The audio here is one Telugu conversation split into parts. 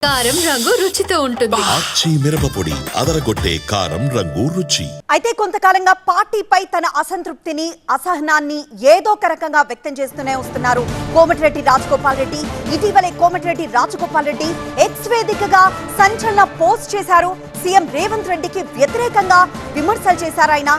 కారం రంగు రుచితో ఉంటుంది. ఆచి మిరపపొడి అదరగొట్టే కారం రంగు రుచి. అయితే కొంతకాలంగా పార్టీపై తన అసంతృప్తిని అసహనాన్ని ఏదో ఒక రకంగా వ్యక్తం చేస్తూనే వస్తున్నారు కోమటిరెడ్డి రాజగోపాల్ రెడ్డి. ఇటీవలే కోమటిరెడ్డి రాజగోపాల్ రెడ్డి ఎక్స్ వేదికగా సంచలన పోస్ట్ చేశారు. సీఎం రేవంత్ రెడ్డికి వ్యతిరేకంగా విమర్శలు చేశారు ఆయన.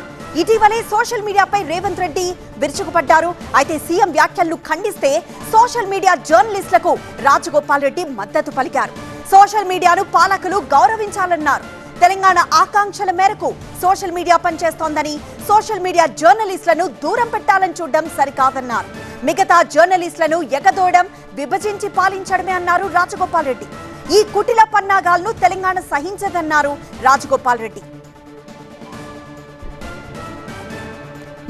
ఇటీవలే సోషల్ మీడియాపై రేవంత్ రెడ్డి విరుచుకుపడ్డారు. అయితే సీఎం వ్యాఖ్యలను ఖండిస్తే సోషల్ మీడియా జర్నలిస్టులకు రాజగోపాల్ రెడ్డి మద్దతు పలికారు. సోషల్ మీడియాను పాలకులు గౌరవించాలన్నారు. తెలంగాణ ఆకాంక్షల మేరకు సోషల్ మీడియా పనిచేస్తోందని, సోషల్ మీడియా జర్నలిస్టులను దూరం పెట్టాలని చూడడం సరికాదన్నారు. మిగతా జర్నలిస్టులను ఎగదోయడం, విభజించి పాలించడమే అన్నారు రాజగోపాల్ రెడ్డి. ఈ కుటిల పన్నాగాలను తెలంగాణ సహించదన్నారు రాజగోపాల్ రెడ్డి.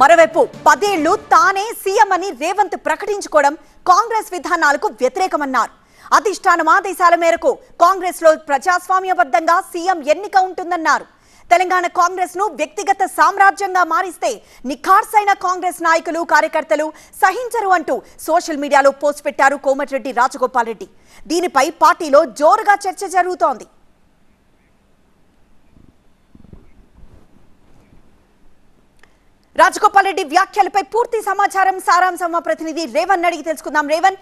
మరోవైపు 10 ఏళ్లు తానే సీఎం అని రేవంత్ ప్రకటించుకోవడం కాంగ్రెస్ విధానాలకు వ్యతిరేకమన్నారు. అధిష్టానం ఆదేశాల మేరకు కాంగ్రెస్ లో ప్రజాస్వామ్యబద్ధంగా సీఎం ఎన్నిక ఉంటుందన్నారు. తెలంగాణ కాంగ్రెస్ ను వ్యక్తిగత సామ్రాజ్యంగా మారిస్తే నిఖార్సైన కాంగ్రెస్ నాయకులు, కార్యకర్తలు సహించరు అంటూ సోషల్ మీడియాలో పోస్ట్ పెట్టారు కోమటిరెడ్డి రాజగోపాల్ రెడ్డి. దీనిపై పార్టీలో జోరుగా చర్చ జరుగుతోంది. రాజగోపాల్ రెడ్డి వ్యాఖ్యలపై పూర్తి సమాచారం సారాంశం మా ప్రతినిధి రేవన్ అడిగి తెలుసుకుందాం. రేవన్,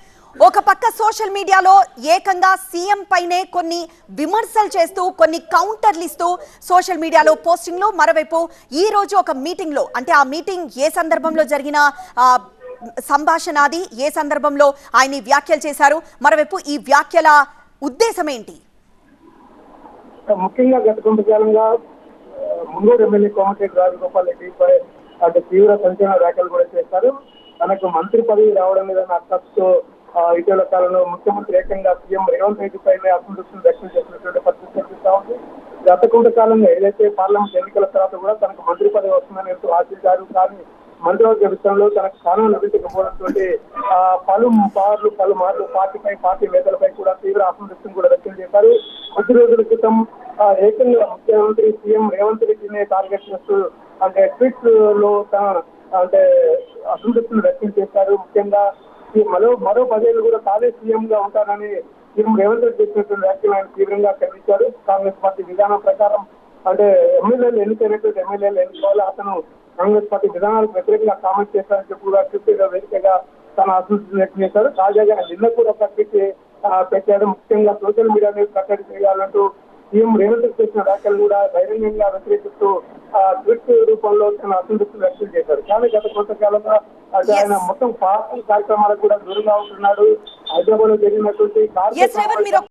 ఒక పక్క సోషల్ మీడియాలో ఏకంగా సీఎం పైనే కొన్ని విమర్శలు చేస్తూ, కొన్ని కౌంటర్లు ఇస్తూ సోషల్ మీడియాలో పోస్టింగ్లు, మరోవైపు ఈ రోజు ఒక మీటింగ్ లో, అంటే ఆ మీటింగ్ ఏ సందర్భంలో జరిగిన సంభాషణ, అది ఏ సందర్భంలో ఆయన వ్యాఖ్యలు చేశారు, మరోవైపు ఈ వ్యాఖ్యల ఉద్దేశం ఏంటి? ముఖ్యంగా గత కొంతకాలంగా మున్నూరు ఎమ్మెల్యే కోమటిరెడ్డి రాజగోపాల్ రెడ్డిపై అంటే తీవ్ర సంచలన వ్యాఖ్యలు కూడా చేశారు. తనకు మంత్రి పదవి రావడం మీద అక్కతో ఇటీవల కాలంలో ముఖ్యమంత్రి ఏకంగా సీఎం రేవంత్ రెడ్డి పైన అసంతృప్తిని వ్యక్తం చేసినటువంటి పరిస్థితి కనిపిస్తా ఉంది. గత కొంతకాలంగా ఏదైతే పార్లమెంట్ ఎన్నికల తర్వాత కూడా తనకు మంత్రి పదవి వస్తుందని ఆశించారు. కానీ మంత్రివర్గ విషయంలో తనకు స్థానం లభించకపోవడంతో పలుమార్లు పార్టీ నేతలపై కూడా తీవ్ర అసంతృప్తిని కూడా వ్యక్తం చేశారు. కొద్ది రోజుల క్రితం ఏకంగా ముఖ్యమంత్రి సీఎం రేవంత్ రెడ్డిని టార్గెట్ చేస్తూ అంటే ట్వీట్ లో అంటే అసంతృప్తిని వ్యక్తం చేశారు. ముఖ్యంగా మరో 10 ఏళ్ళు కూడా తానే సీఎం గా ఉంటానని సీఎం రేవంత్ రెడ్డి చేసినటువంటి వ్యాఖ్యలు ఆయన తీవ్రంగా ఖండించారు. కాంగ్రెస్ పార్టీ విధానం ప్రకారం అంటే ఎమ్మెల్యేలు ఎన్నికైనటువంటి ఎమ్మెల్యేలు ఎన్నుకోవాలి, అతను కాంగ్రెస్ పార్టీ విధానాలకు వ్యతిరేకంగా కామెంట్ చేశారని చెప్పి కూడా ట్విట్టర్ వేదికగా తన అసంతృప్తిని వ్యక్తం చేశారు. తాజాగా నిన్న కూడా ఒక ట్వీట్ పెట్టారు. ముఖ్యంగా సోషల్ మీడియా మీద కట్టడి చేయాలంటూ సీఎం రేవంత్ రెడ్డి చేసిన వ్యాఖ్యలు కూడా బహిరంగంగా వ్యతిరేకిస్తూ ట్వీట్ రూపంలో తన అసంతృప్తి వ్యక్తం చేశారు. కానీ గత కొంతకాలంగా ఆయన మొత్తం పార్టీ కార్యక్రమాలకు కూడా దూరంగా ఉంటున్నాడు. హైదరాబాద్ లో జరిగినటువంటి